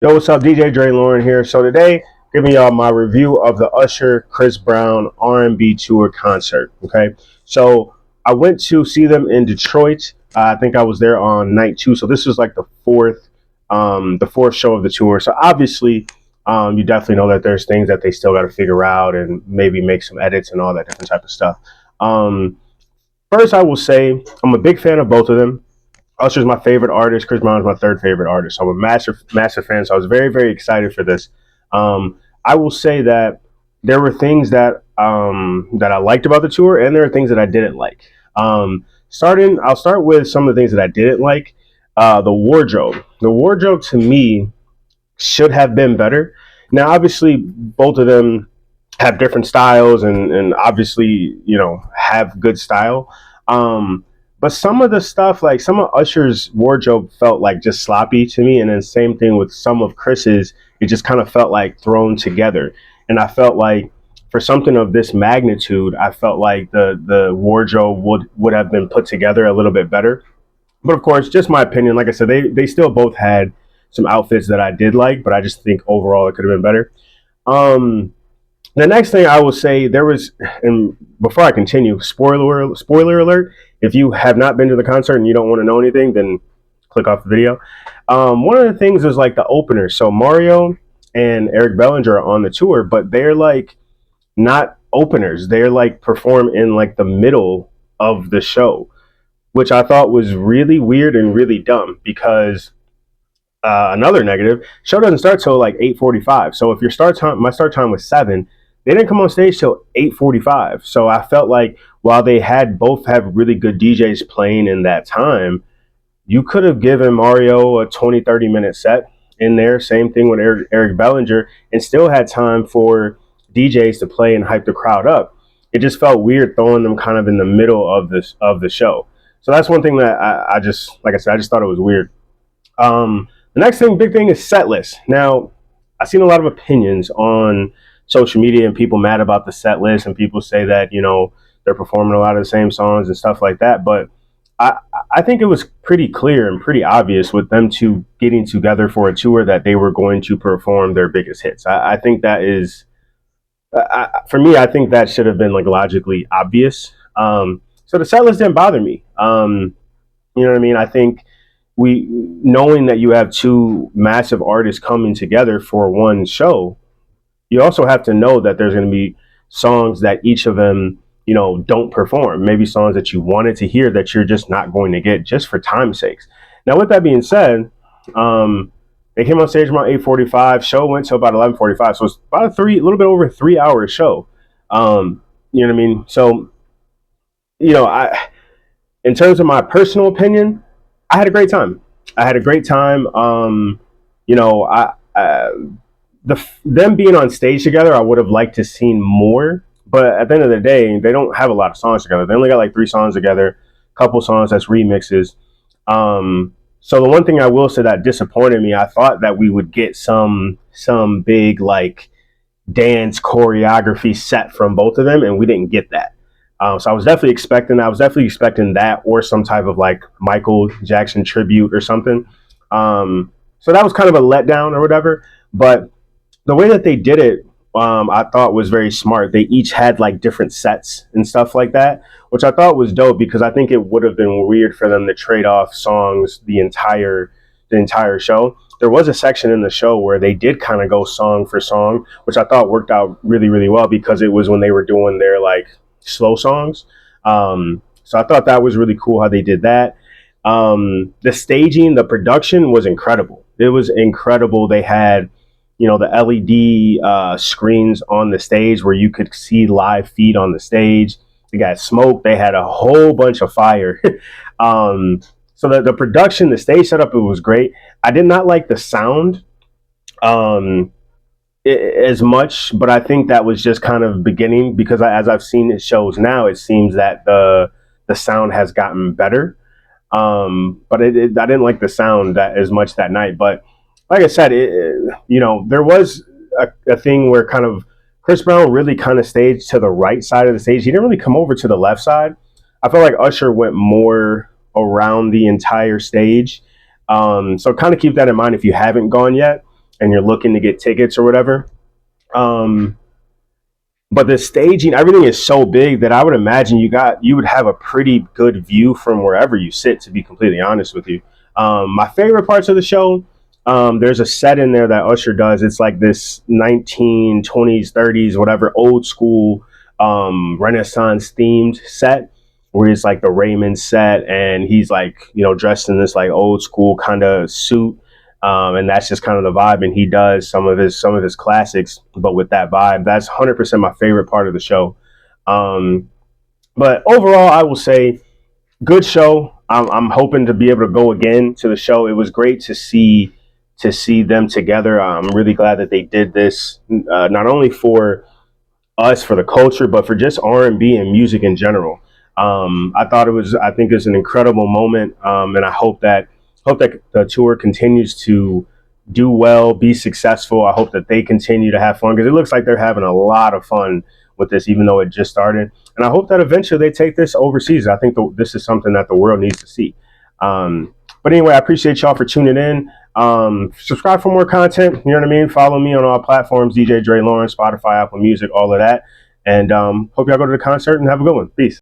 Yo, what's up? DJ Dre Lauren here. So today, giving y'all my review of the Usher Chris Brown R&B tour concert. Okay, so I went to see them in Detroit. I think I was there on night two. So this was like the fourth show of the tour. So obviously, you definitely know that there's things that they still got to figure out and maybe make some edits and all that different type of stuff. Um, First, I will say I'm a big fan of both of them. Usher's my favorite artist. Chris Brown is my third favorite artist. So I'm a massive fan. So I was very, very excited for this. I will say that there were things that I liked about the tour, and there are things that I didn't like. I'll start with some of the things that I didn't like. The wardrobe. The wardrobe to me should have been better. Now, obviously, both of them have different styles and obviously have good style. But some of the stuff, like some of Usher's wardrobe, felt like just sloppy to me, and then same thing with some of Chris's. It just kind of felt like thrown together, and I felt like for something of this magnitude, I felt like the wardrobe would have been put together a little bit better. But of course, just my opinion. Like I said, they still both had some outfits that I did like, but I just think overall it could have been better. Um, the next thing I will say, there was, and before I continue, spoiler alert. If you have not been to the concert and you don't want to know anything, then click off the video. One of the things is like the opener. So Mario and Eric Bellinger are on the tour, but they're like not openers. They're like perform in like the middle of the show, which I thought was really weird and really dumb because another negative, show doesn't start till like 8:45. So if my start time was 7, they didn't come on stage till 8:45. So I felt like while they had both have really good DJs playing in that time, you could have given Mario a 20-30 minute set in there. Same thing with Eric Bellinger, and still had time for DJs to play and hype the crowd up. It just felt weird throwing them kind of in the middle of the show. So that's one thing that I just, like I said, I just thought it was weird. The next thing, big thing, is set list. Now, I've seen a lot of opinions on social media and people mad about the set list, and people say that they're performing a lot of the same songs and stuff like that. But I I think it was pretty clear and pretty obvious with them two getting together for a tour that they were going to perform their biggest hits. I think that is, for me, I think that should have been like logically obvious. So the set list didn't bother me. You know what I mean? I think we knowing that you have two massive artists coming together for one show, you also have to know that there's going to be songs that each of them don't perform, maybe songs that you wanted to hear that you're just not going to get just for time's sakes. Now with that being said, they came on stage around 8:45. Show went to about 11:45, so it's about a little bit over 3 hour show. You know what I mean? So I in terms of my personal opinion, I had a great time. I had a great time. You know, I them being on stage together, I would have liked to seen more. But at the end of the day, they don't have a lot of songs together. They only got like 3 songs together, a couple songs that's remixes. So the one thing I will say that disappointed me, I thought that we would get some big like dance choreography set from both of them, and we didn't get that. So I was definitely expecting that. I was definitely expecting that or some type of like Michael Jackson tribute or something. So that was kind of a letdown or whatever. But the way that they did it, I thought was very smart. They each had like different sets and stuff like that, which I thought was dope because I think it would have been weird for them to trade off songs the entire show. There was a section in the show where they did kind of go song for song, which I thought worked out really, really well because it was when they were doing their like slow songs. So I thought that was really cool how they did that. The staging, the production was incredible. It was incredible. They had the LED screens on the stage where you could see live feed on the stage. They got smoke. They had a whole bunch of fire. So the production, the stage setup, it was great. I did not like the sound um, as much, but I think that was just kind of beginning because as I've seen it shows now, it seems that the sound has gotten better. But I didn't like the sound that as much that night. But like I said, there was a thing where kind of Chris Brown really kind of stayed to the right side of the stage. He didn't really come over to the left side. I felt like Usher went more around the entire stage. So kind of keep that in mind if you haven't gone yet. and you're looking to get tickets or whatever. Um, but the staging, everything is so big that I would imagine you would have a pretty good view from wherever you sit. To be completely honest with you, my favorite parts of the show, there's a set in there that Usher does. It's like this 1920s, 30s, whatever, old school Renaissance themed set where it's like the Raymond set, and he's like dressed in this like old school kind of suit, and that's just kind of the vibe. And he does some of his classics, but with that vibe. That's 100% my favorite part of the show. Um, but overall, I will say good show. I'm hoping to be able to go again to the show. It was great to see them together. I'm really glad that they did this, not only for us for the culture, but for just R&B and music in general. I think it's an incredible moment, and I hope that the tour continues to do well, be successful. I hope that they continue to have fun because it looks like they're having a lot of fun with this, even though it just started. And I hope that eventually they take this overseas. I think this is something that the world needs to see. But anyway, I appreciate y'all for tuning in. Subscribe for more content. You know what I mean? Follow me on all platforms: DJ Dre Lawrence, Spotify, Apple Music, all of that. And hope y'all go to the concert and have a good one. Peace.